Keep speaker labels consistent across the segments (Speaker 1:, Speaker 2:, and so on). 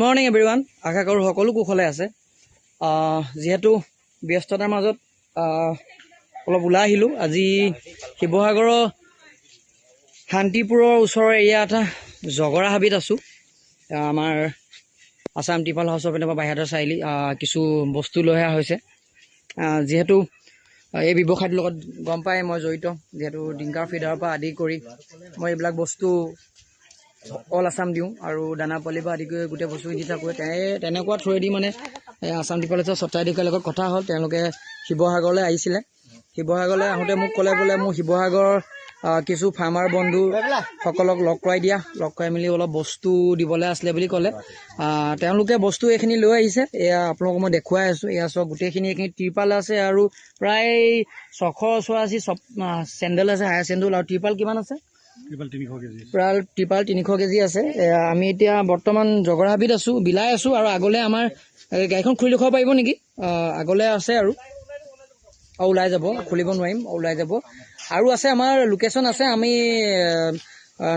Speaker 1: Morning everyone, আশা কৰোঁ সকলো কুশলে আছে। যিহেতু ব্যস্ততাৰ মাজত অলপ ওলাই আহিলোঁ। আজি শিৱসাগৰৰ শান্তিপুৰৰ ওচৰৰ এৰিয়া এটা জগৰা হাবিত আছোঁ। আমাৰ আছাম টিপাল হাউচৰ পিনৰ পৰা বাহিৰৰ চাৰিআলি কিছু বস্তু লৈ অহা হৈছে। যিহেতু এই ব্যৱসায়টোৰ লগত গম পাই মই জড়িত, যিহেতু ডিংকাৰ ফিডাৰৰ পৰা আদি কৰি মই এইবিলাক বস্তু অল আছাম দিওঁ আৰু দানা পালিৰ পৰা আদি কৰি গোটেই বস্তু দি থাকোঁ। তেনেকুৱা থ্ৰুৱেদি মানে আছাম টিপাল হাউচৰ স্বত্বাধিকাৰীৰ লগত কথা হ'ল। তেওঁলোকে শিৱসাগৰলৈ আহিছিলে। শিৱসাগৰলৈ আহোঁতে মোক ক'লে বোলে মোৰ শিৱসাগৰৰ কিছু ফাৰ্মাৰ বন্ধুসকলক লগ কৰাই মেলি অলপ বস্তু দিবলৈ আছিলে বুলি ক'লে। তেওঁলোকে বস্তু এইখিনি লৈ আহিছে। এয়া আপোনালোকক মই দেখুৱাই আছোঁ। এয়া চব গোটেইখিনি এইখিনি ত্ৰিপাল আছে আৰু প্ৰায় 684 চেণ্ডেল আছে, হায়াৰ চেণ্ডেল আৰু ত্ৰিপাল কিমান আছে? প্ৰায় ত্ৰিপাল 300 কেজি আছে। আমি এতিয়া বৰ্তমান জগৰা হাবিত আছোঁ, বিলাই আছোঁ। আৰু আগলৈ আমাৰ গাড়ীখন খুলি দেখুৱাব পাৰিব নেকি? আগলৈ আছে আৰু ওলাই যাব, খুলিব নোৱাৰিম, ওলাই যাব। আৰু আছে আমাৰ লোকেশ্যন আছে, আমি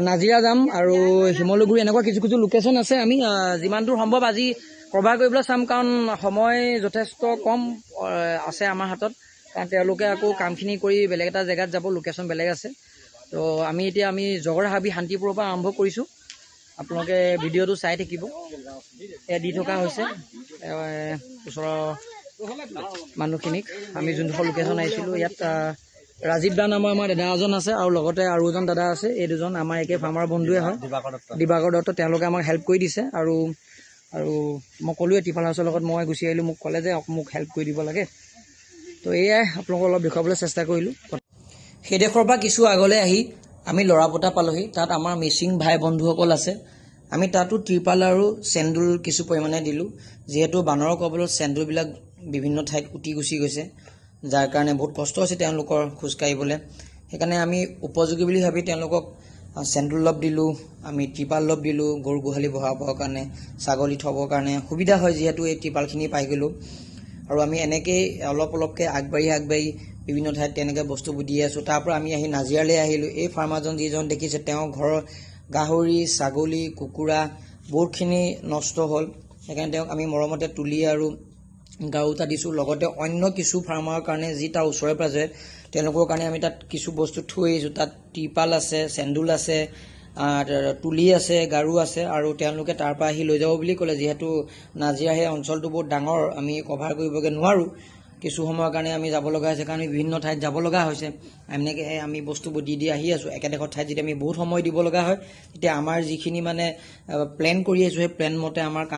Speaker 1: নাজিৰা যাম আৰু শিমলুগুৰি এনেকুৱা কিছু কিছু লোকেশ্যন আছে। আমি যিমান দূৰ সম্ভৱ আজি কভাৰ কৰিবলৈ চাম, কাৰণ সময় যথেষ্ট কম আছে আমাৰ হাতত। কাৰণ তেওঁলোকে আকৌ কামখিনি কৰি বেলেগ এটা জেগাত যাব, লোকেশ্যন বেলেগ আছে। তো আমি জগৰা হাবি শান্তিপুৰৰ পৰা আৰম্ভ কৰিছোঁ। আপোনালোকে ভিডিঅ'টো চাই থাকিব। এয়া দি থকা হৈছে ওচৰৰ মানুহখিনিক। আমি যোনডোখৰ লোকেশ্যন আহিছিলোঁ, ইয়াত ৰাজীৱ দা নামৰ আমাৰ দাদা এজন আছে আৰু লগতে আৰু এজন দাদা আছে। এই দুজন আমাৰ একে ফাৰ্মাৰ বন্ধুৱে হয়, দিবাকৰ দত্ত। তেওঁলোকে আমাক হেল্প কৰি দিছে। আৰু মই ক'লোৱে টিপাল হাউচৰ লগত মই গুচি আহিলোঁ। মোক ক'লে যে মোক হেল্প কৰি দিব লাগে। তো এয়াই আপোনালোকক অলপ দেখুৱাবলৈ চেষ্টা কৰিলোঁ। সেইডোখৰৰ পৰা কিছু আগলৈ আহি আমি লৰাপতা পালোহি। তাত আমাৰ মিচিং ভাই বন্ধুসকল আছে। আমি তাতো ত্ৰিপাল আৰু চেণ্ডুল কিছু পৰিমাণে দিলোঁ। যিহেতু বানৰৰ কবলত চেণ্ডুলবিলাক বিভিন্ন ঠাইত উটি গুচি গৈছে, যাৰ কাৰণে বহুত কষ্ট হৈছে তেওঁলোকৰ খোজকাঢ়িবলৈ। সেইকাৰণে আমি উপযোগী বুলি ভাবি তেওঁলোকক চেণ্ডুল অলপ দিলোঁ, আমি ত্ৰিপাল অলপ দিলোঁ। গৰু গোহালি বহাবৰ কাৰণে, ছাগলী থ'বৰ কাৰণে সুবিধা হয়, যিহেতু এই ত্ৰিপালখিনি পাই গ'লোঁ। আৰু আমি এনেকৈয়ে অলপকৈ আগবাঢ়ি বিভিন্ন ঠাইত তেনেকৈ বস্তুবোৰ দি আছোঁ। তাৰ পৰা আমি আহি নাজিৰালৈ আহিলোঁ। এই ফাৰ্মাৰজন যিজন দেখিছে, তেওঁৰ ঘৰৰ গাহৰি, ছাগলী, কুকুৰা বহুতখিনি নষ্ট হ'ল। সেইকাৰণে তেওঁক আমি মৰমতে তুলি আৰু গাৰু এটা দিছোঁ। লগতে অন্য কিছু ফাৰ্মাৰৰ কাৰণে যি তাৰ ওচৰে পাজৰে, তেওঁলোকৰ কাৰণে আমি তাত কিছু বস্তু থৈ আহিছোঁ। তাত ত্ৰিপাল আছে, চেণ্ডুল আছে, তুলি আছে, গাৰু আছে। আৰু তেওঁলোকে তাৰ পৰা আহি লৈ যাব বুলি ক'লে। যিহেতু নাজিৰা সেই অঞ্চলটো বহুত ডাঙৰ, আমি কভাৰ কৰিবগৈ নোৱাৰোঁ। কিছু সময়ৰ কাৰণে আমি যাব লগা হৈছে, কাৰণ আমি বিভিন্ন ঠাইত যাব লগা হৈছে। এনেকৈ আমি বস্তুবোৰ দি আহি আছোঁ। একেডোখৰ ঠাইত যেতিয়া আমি বহুত সময় দিব লগা হয়, তেতিয়া আমাৰ যিখিনি মানে প্লেন কৰি আহিছোঁ, সেই প্লেন মতে আমাৰ